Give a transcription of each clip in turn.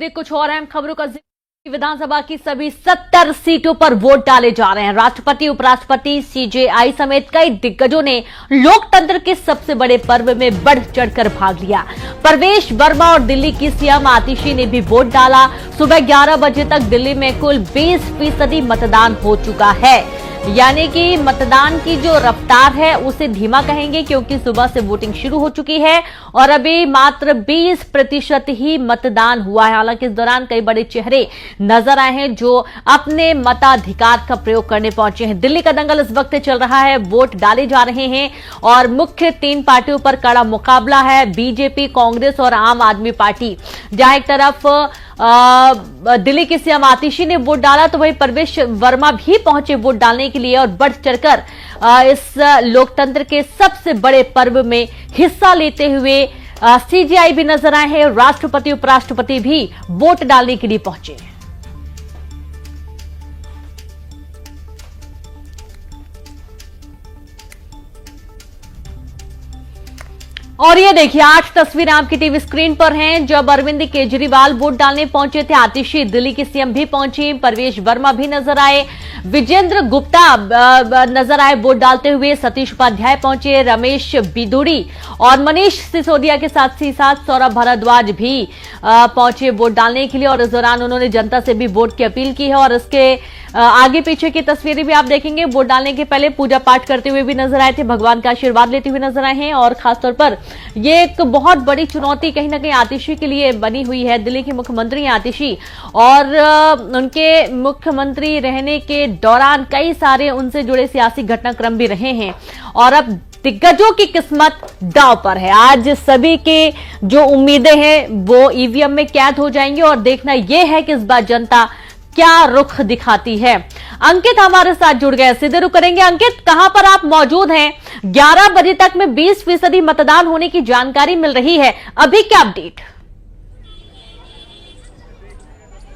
कुछ और अहम खबरों का विधानसभा की सभी 70 सीटों पर वोट डाले जा रहे हैं। राष्ट्रपति, उपराष्ट्रपति, सीजेआई समेत कई दिग्गजों ने लोकतंत्र के सबसे बड़े पर्व में बढ़ चढ़कर भाग लिया। परवेश वर्मा और दिल्ली की सीएम आतिशी ने भी वोट डाला। सुबह 11 बजे तक दिल्ली में कुल 20% मतदान हो चुका है, यानी कि मतदान की जो रफ्तार है उसे धीमा कहेंगे, क्योंकि सुबह से वोटिंग शुरू हो चुकी है और अभी मात्र 20% ही मतदान हुआ है। हालांकि इस दौरान कई बड़े चेहरे नजर आए हैं जो अपने मताधिकार का प्रयोग करने पहुंचे हैं। दिल्ली का दंगल इस वक्त चल रहा है, वोट डाले जा रहे हैं और मुख्य 3 पार्टियों पर कड़ा मुकाबला है, बीजेपी, कांग्रेस और आम आदमी पार्टी। जहां एक तरफ दिल्ली की सीएम आतिशी ने वोट डाला तो वहीं परवेश वर्मा भी पहुंचे वोट डालने के लिए और बढ़ चढ़कर इस लोकतंत्र के सबसे बड़े पर्व में हिस्सा लेते हुए सीजेआई भी नजर आए हैं। राष्ट्रपति, उपराष्ट्रपति भी वोट डालने के लिए पहुंचे। और ये देखिए 8 तस्वीरें आपकी टीवी स्क्रीन पर हैं। जब अरविंद केजरीवाल वोट डालने पहुंचे थे, आतिशी, दिल्ली की सीएम भी पहुंची, परवेश वर्मा भी नजर आए, विजेंद्र गुप्ता नजर आए वोट डालते हुए, सतीश उपाध्याय पहुंचे, रमेश बिधूड़ी और मनीष सिसोदिया के साथ ही साथ सौरभ भारद्वाज भी पहुंचे वोट डालने के लिए। और इस दौरान उन्होंने जनता से भी वोट की अपील की है। और इसके आगे पीछे की तस्वीरें भी आप देखेंगे। वोट डालने के पहले पूजा पाठ करते हुए भी नजर आए थे, भगवान का आशीर्वाद लेते हुए नजर आए हैं। और खासतौर पर ये एक बहुत बड़ी चुनौती कहीं ना कहीं आतिशी के लिए बनी हुई है। दिल्ली की मुख्यमंत्री आतिशी और उनके मुख्यमंत्री रहने के दौरान कई सारे उनसे जुड़े सियासी घटनाक्रम भी रहे हैं और अब दिग्गजों की किस्मत दांव पर है। आज सभी के जो उम्मीदें हैं वो ईवीएम में कैद हो जाएंगी और देखना यह है कि इस बार जनता क्या रुख दिखाती है। अंकित हमारे साथ जुड़ गए, सीधे रुख करेंगे। अंकित, कहां पर आप मौजूद हैं? 11 बजे तक में 20% मतदान होने की जानकारी मिल रही है, अभी क्या अपडेट?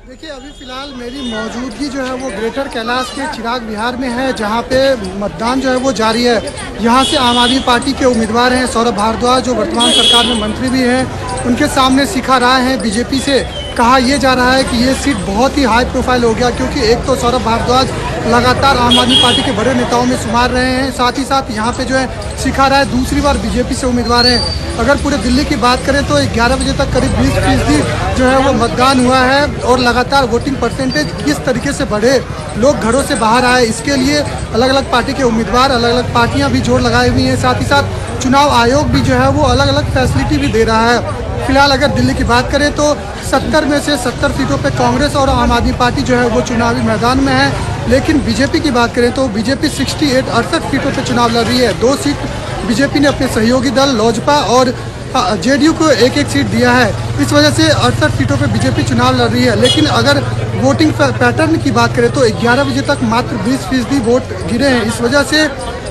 देखिए, अभी फिलहाल मेरी मौजूदगी जो है वो ग्रेटर कैलाश के चिराग विहार में है, जहां पे मतदान जो है वो जारी है। यहां से आम आदमी पार्टी के उम्मीदवार हैं सौरभ भारद्वाज, जो वर्तमान सरकार में मंत्री भी हैं, उनके सामने शिखा राय हैं बीजेपी से। कहा यह जा रहा है कि ये सीट बहुत ही हाई प्रोफाइल हो गया, क्योंकि एक तो सौरभ भारद्वाज लगातार आम आदमी पार्टी के बड़े नेताओं में शुमार रहे हैं, साथ ही साथ यहाँ पे जो है शिखा राय दूसरी बार बीजेपी से उम्मीदवार हैं। अगर पूरे दिल्ली की बात करें तो 11 बजे तक करीब 20% जो है वो मतदान हुआ है और लगातार वोटिंग परसेंटेज किस तरीके से बढ़े, लोग घरों से बाहर आए, इसके लिए अलग अलग पार्टी के उम्मीदवार, अलग अलग पार्टियाँ भी जोर लगाई हुई हैं। साथ ही साथ चुनाव आयोग भी जो है वो अलग अलग फैसिलिटी भी दे रहा है। फिलहाल अगर दिल्ली की बात करें तो 70 में से 70 सीटों पे कांग्रेस और आम आदमी पार्टी जो है वो चुनावी मैदान में है। लेकिन बीजेपी की बात करें तो बीजेपी 68 सीटों पे चुनाव लड़ रही है। 2 सीट बीजेपी ने अपने सहयोगी दल लोजपा और जेडीयू को एक सीट दिया है। इस वजह से 68 सीटों पे बीजेपी चुनाव लड़ रही है। लेकिन अगर वोटिंग पैटर्न की बात करें तो 11 बजे तक मात्र 20% वोट गिरे हैं। इस वजह से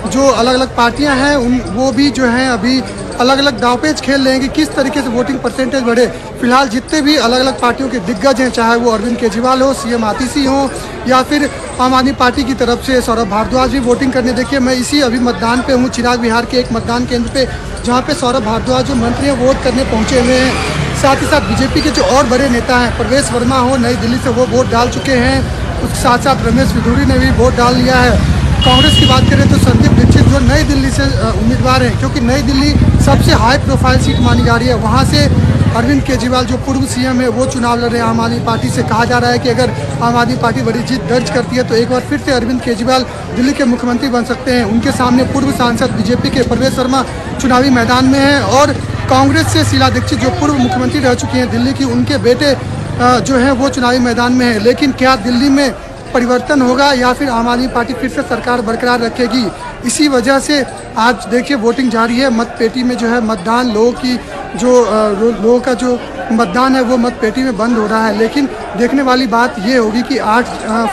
जो अलग अलग पार्टियां हैं वो भी जो हैं अभी अलग अलग दांवपेच खेल रहे हैं कि किस तरीके से वोटिंग परसेंटेज बढ़े। फिलहाल जितने भी अलग अलग पार्टियों के दिग्गज हैं, चाहे वो अरविंद केजरीवाल हो, सीएम आतिशी हो या फिर आम आदमी पार्टी की तरफ से सौरभ भारद्वाज भी वोटिंग करने। देखिए, मैं इसी अभी मतदान पे हूँ, चिराग विहार के एक मतदान केंद्र पे, जहाँ पे सौरभ भारद्वाज जो मंत्री हैं वोट करने पहुँचे हुए हैं। साथ ही साथ बीजेपी के जो और बड़े नेता हैं, परवेश वर्मा हो नई दिल्ली से, वो वोट डाल चुके हैं। उसके साथ साथ रमेश बिधूड़ी ने भी वोट डाल लिया है। कांग्रेस की बात करें तो संदीप दीक्षित जो नई दिल्ली से उम्मीदवार हैं, क्योंकि नई दिल्ली सबसे हाई प्रोफाइल सीट मानी जा रही है, वहां से अरविंद केजरीवाल जो पूर्व सीएम है वो चुनाव लड़ रहे हैं आम आदमी पार्टी से। कहा जा रहा है कि अगर आम आदमी पार्टी बड़ी जीत दर्ज करती है तो एक बार फिर से अरविंद केजरीवाल दिल्ली के मुख्यमंत्री बन सकते हैं। उनके सामने पूर्व सांसद बीजेपी के परवेश वर्मा चुनावी मैदान में हैं और कांग्रेस से शीला दीक्षित जो पूर्व मुख्यमंत्री रह चुकी हैं दिल्ली की, उनके बेटे जो हैं वो चुनावी मैदान में है। लेकिन क्या दिल्ली में परिवर्तन होगा या फिर आम आदमी पार्टी फिर से सरकार बरकरार रखेगी? इसी वजह से आज देखिए वोटिंग जारी है। मतपेटी में जो है मतदान, लोगों का जो मतदान है वो मतपेटी में बंद हो रहा है। लेकिन देखने वाली बात ये होगी कि 8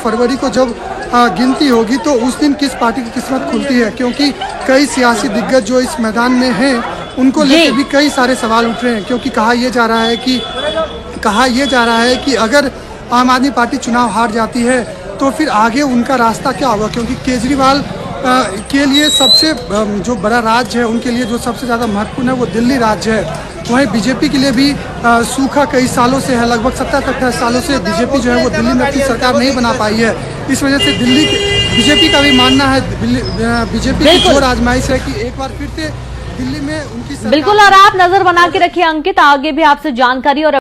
फरवरी को जब गिनती होगी तो उस दिन किस पार्टी की किस्मत खुलती है, क्योंकि कई सियासी दिग्गज जो इस मैदान में हैं उनको लेकर भी कई सारे सवाल उठ रहे हैं। क्योंकि कहा यह जा रहा है कि अगर आम आदमी पार्टी चुनाव हार जाती है तो फिर आगे उनका रास्ता क्या होगा, क्योंकि केजरीवाल के लिए सबसे जो बड़ा राज्य है, उनके लिए जो सबसे ज़्यादा महत्वपूर्ण है वो दिल्ली राज्य है। वहीं बीजेपी के लिए भी सूखा कई सालों से है, लगभग 70-78 सालों से बीजेपी जो है वो दिल्ली में अपनी सरकार नहीं बना पाई है। इस वजह से दिल्ली बीजेपी का भी मानना है, बीजेपी की जोर आजमाइश है कि एक बार फिर से दिल्ली में उनकी सरकार। बिल्कुल, और आप नजर बना के रखिए अंकित, आगे भी आपसे जानकारी और